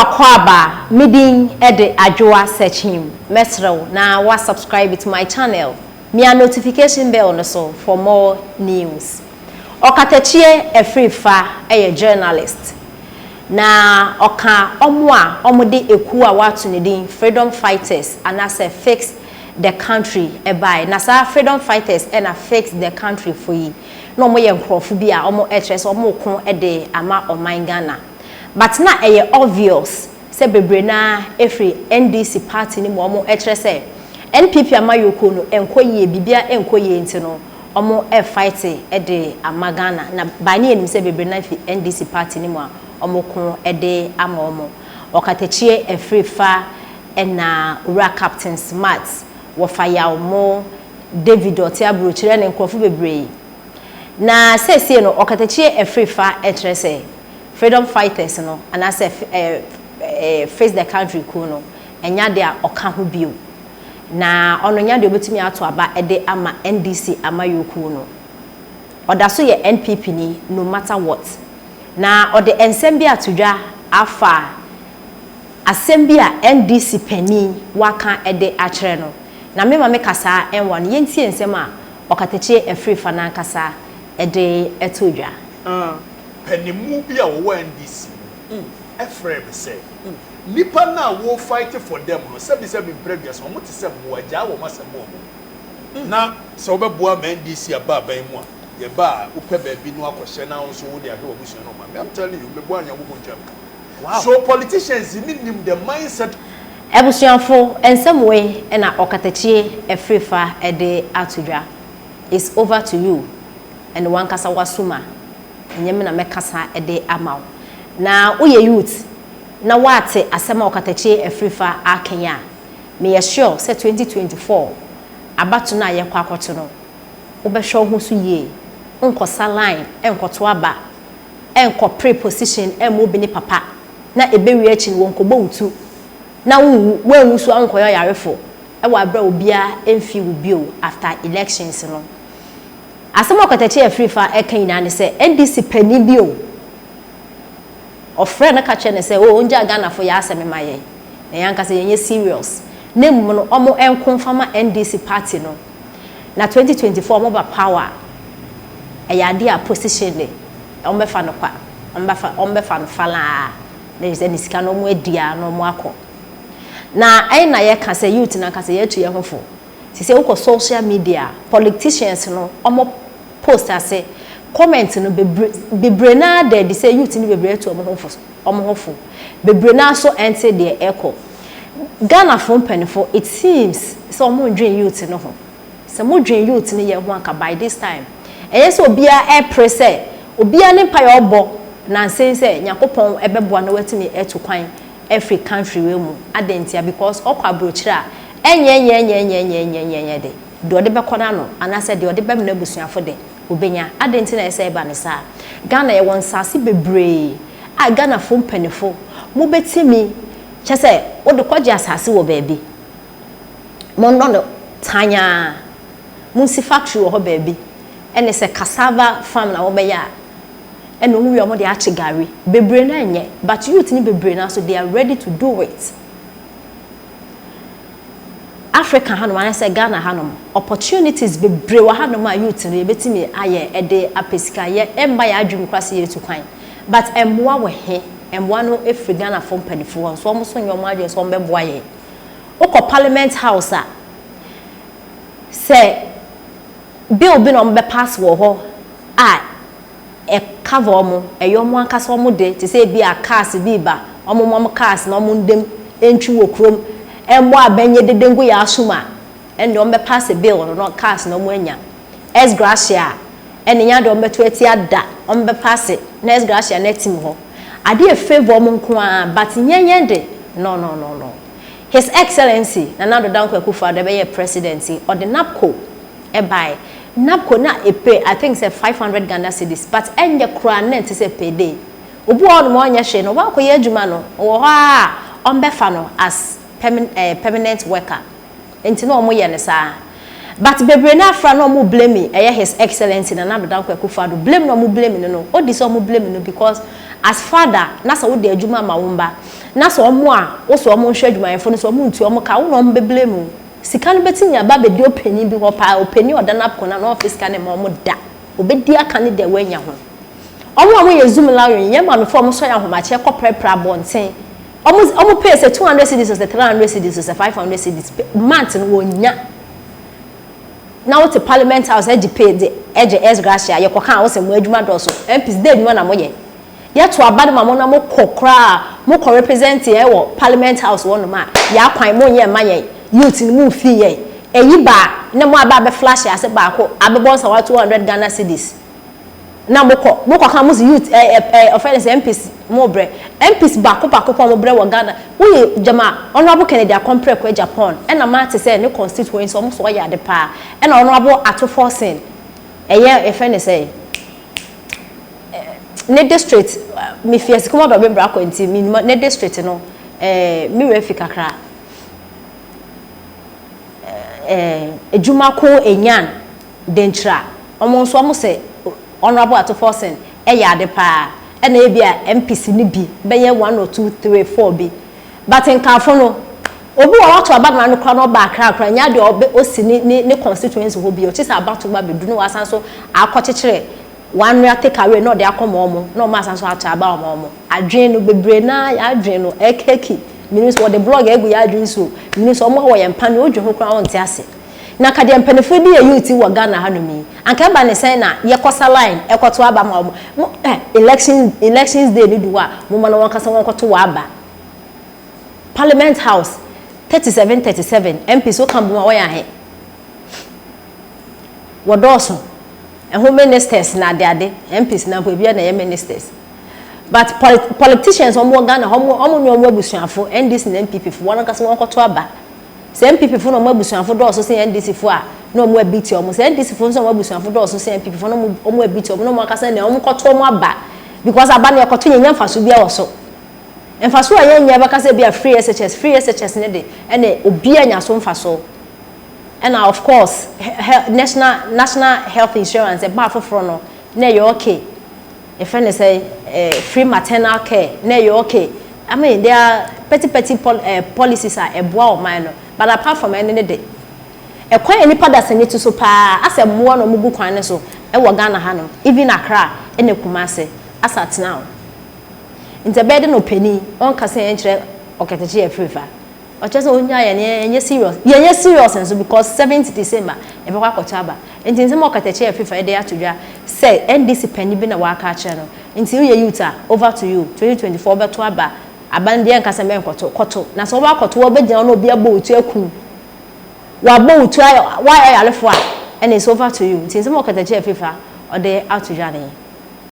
Wakwaba meeting ede Ajua searching mesro na wa subscribe to my channel. Me a notification bell no so for more news. Okatakyie Afrifa a journalist. Na oka omwa omode eku a watu ne din freedom fighters and as a fix the country by na sa freedom fighters and a fix the country for yi. No mo ye nkrofo bi a omo etres omo kon ede ama oman Ghana. But na obvious say bebre na every NDC party ni mo etre say NPP amayoko no enkoye bibia enkoye nti no omo fight e de amagana na bani enim say bebre na NDC party ni mo omo kon e de ama omo Okatakyie Afrifa na ura captain smart wo fire omo David Otiabro chire ne nkrofo bebre na say no Okatakyie Afrifa etre say freedom fighters no and I say face the country kuno enya de a oka ho bio na ono nya de obetumi ato aba ede ama NDC amayoku no oda so ye NPP ni no matter what na ode ensem bi atodwa afa asem bi a NDC pani waka ede akere no na me ma me kasa enwa no yenti ensem a Okatakyie Afrifa na kasa ede etodwa Penimu bi a wo NDC Efrem say nipa na wo fight for them no say be previous omo te say mo agya wo masemo na se wo beboa ma NDC aba ban mu a ye ba upe ba bi no akohye na so wo de ahwe obusu no ma I'm telling you beboa nya wo bonjam. Wow. So politicians nim the mindset ebusuanfo ensem we na Okatakyie Afrifa ede atodwa is over to you and one kasa wasuma nyeme na mekasa ede amaw na uye youth na wate asema Okatakyie Afrifa akenya me sure say 2024 abatu na ayekwa akoto no obehwe ho so ye nkosa line enkoto aba enko preposition emobi ni papa na ebewi achi ni wonkobo ntu na wanwu so ankoyo yarefo e wa bra obia emfi ubio after elections no asema Okatakyie Afrifa ekanya ne se NDC pani bio ofre na ka che ne se o nja Ghana fo ya aseme maye na yanka se yenye serious na mu no omo enkonfama NDC party no na 2024 omo ba power ayade a position ne omo fa no kwa omo fa no fala na is any sika no mo adia no mo akọ na ai na ye ka se youth na ka se ye tu ye hofo ti se uko social media politicians no omo post ase comment no bebre na de say youth ni bebre to omo hofo bebre na so enter the echo Ghana from penifo it seems so omo dwen youth no ho se mo dwen youth ni ye ho aka by this time yes obia e prese obia ne pa ye obo na nsense nyakopon ebeboa na watimi etu kwan every country we mu adentia because okwa brochira enye de do de bekona no anase de ode bem na busuafo de obenya adentia na ese ba ne sa Ghana ye won sase bebre a Ghana fo mpanifo mo betimi chese ode kwaje asase wo baabi mo no tanya munsi factory wo ho baabi ene se cassava farm na wo be ya eno wi omo de ache gari bebre na enye but youth ni bebre na so they are ready to do it. Africa hanom and say Ghana hanom opportunities be brewa hanom a youth no betimi aye ede apesika ye emba ya adwum kwase ye tu kwan but emwa we he emwa no efri Ghana from penifo so omo so nyom adwe so ombe boa ye ukọ parliament house a say bill bi no ombe pass wo ho a e cover omo eyomo ankasa omo de ti say bi a cars bi ba omo cars na omo ndem entwi wo krom embo abenye dedengu ya asuma ende ombe pass a bill no cars no mwanya es gracia ene nya de ombe to eti ada ombe pass na es gracia na team ho ade e favor mo nko a but nyenye de no his excellency Nana Dankwa Akufo de be presidency or the NAPCO e buy NAPCO na e pay I think say 500 Ghana cedis but enye kra na enti say pay day obu on mo anya hwe no wa koye adwuma no wo ha ombe fa no as permanent worker enti no mo ye ne sa but bebre na afra no mo blame his excellency Nana Dankwa Akufo blame no mo blame no odi so mo blame no because as father na sa wo de adwuma ma wo mba na so omo a wo so omo hwe adwumayefo no so omo ntu omo ka wo no beble mu sika no betinya ba be di opani bi ho pa opani odanap kona na office ka ne ma omo da obedi aka ne de wanya ho omo ye zoom la ye ma no fo omo so ya ho ma che ko prepra bonten omo pay say 200 cedis or 300 cedis or 500 cedis month no wonya na what the parliament house e pay the edge gracia ye koka wo se mo adwuma do so MPs dey adwuma na mo ye to abade ma mo na mo kokra mo ko represent e wo parliament house won ma ya kwan mo ye ma ye youth ni mo fi ye eyi ba na mo aba be flash ase ba ko abebon sa 200 Ghana cedis na mo ko ka mo youth offense MPs mo bre MPs ba ko mo bre wo Ghana wo ye jama honorable Kennedy compare ko Japan e na ma te say ne constituency o mo so ya de pa e na honorable Atoforsen eye offense say ne district me fiase kuma do be bra ko nti me ne district no me we fi kakra ejuma ko enyan dentra omo so omo se honorable Atoforsen ya de pa e na e bia MPC ni bi be ye 1 or 2 3 4 bi but in kafo no obi wa wato abadman no kra no ba kra nya de obe osi ni constituency ho bi o chisa abato ba bedu no wasan so akokekere one real take away no de akoma omo no ma san so ato aba omo adwen no bebre na ya adwen no ekeki means what the blog egu ya adwen so means omo wo ye mpa ne odwen ho kra won te ase na ka de mpanefo di youth wo Ghana ha no mi anka ba ne sen na ye kosa line ekoto aba ma omo elections day ni duwa mo ma no won kasa won koto wa aba parliament house 37 MPs wo kan bo ma wo ya he wo doso who ministers na ade MPs na bia na ministers but politicians omo Ghana omo no omo abusuafo NDC na MPP fo won kasa won koto aba se MPP fo no omo abusuafo do so se NDC fo a no omo abiti omo se NDC fo so omo abusuafo do so se MPP fo no omo abiti omo no omo kasa na omo koto omo aba because aba na yakoto nyanya mfaso bia wo so mfaso a yenya ba kasa bia free SHS ne de ene obi anya so mfaso. And of course, national health insurance, a bar for no, ne you okay. If I say free maternal care, ne you okay. I mean, there are petty policies are a boa minor, but apart from any day, a quite any part that's need to so pa as a more no mugu kwane so, e Ghana hano, even Accra, and a Kumasi, as at now. In the bed no penny, on Kase entre Okatakyie Afrifa. Or just only ye serious. Ye serious and so because 7th December, e be kwa kochaba. Enti nse mo Okatakyie Afrifa e dey atodwa say NDC penny bi na waka channel. Enti ye youth over to you 2024 beto aba abande en kasa men koto. Na so ba koto wo be gyan na obi abo otu akun. Wa bo otu why alefo a and it's over to you. Enti nse mo Okatakyie Afrifa o dey atodwa ne.